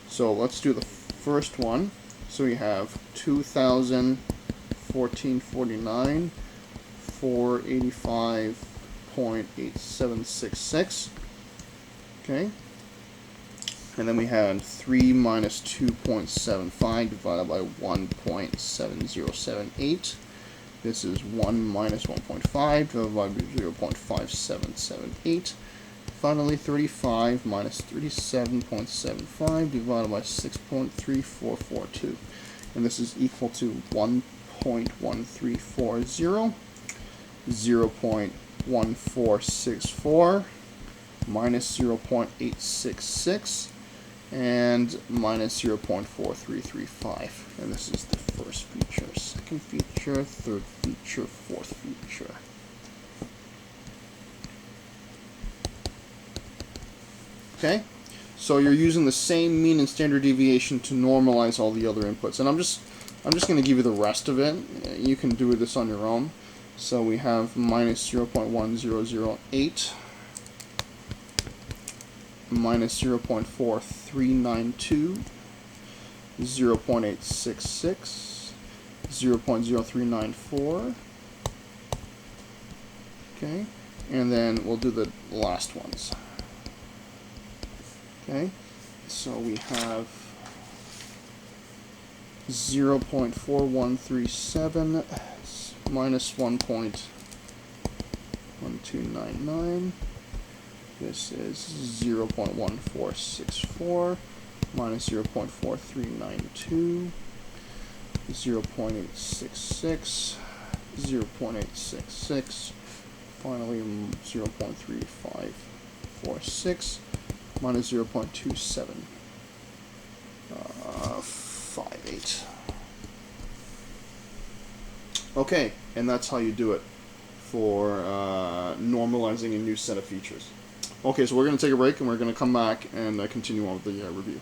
So let's do the first one. So we have 2,014.49, 485.8766. Okay. And then we had 3 minus 2.75 divided by 1.7078. This is 1 minus 1.5 divided by 0.5778. Finally, 35 minus 37.75 divided by 6.3442. And this is equal to 1.1340, 0.1464, minus 0.866, and minus 0.4335. And this is the first feature, second feature, third feature, fourth feature. Okay, So you're using the same mean and standard deviation to normalize all the other inputs. And I'm just going to give you the rest of it. You can do this on your own. So we have minus 0.1008, minus 0.4392, 0.866, 0.0394. Okay, and then we'll do the last ones. Okay, so we have 0.4137 minus 1.1299. This is 0.1464 minus 0.4392, 0.866, 0.866, finally 0.3546 minus 0.2758. Okay, and that's how you do it for normalizing a new set of features. Okay, so we're going to take a break and we're going to come back and continue on with the review.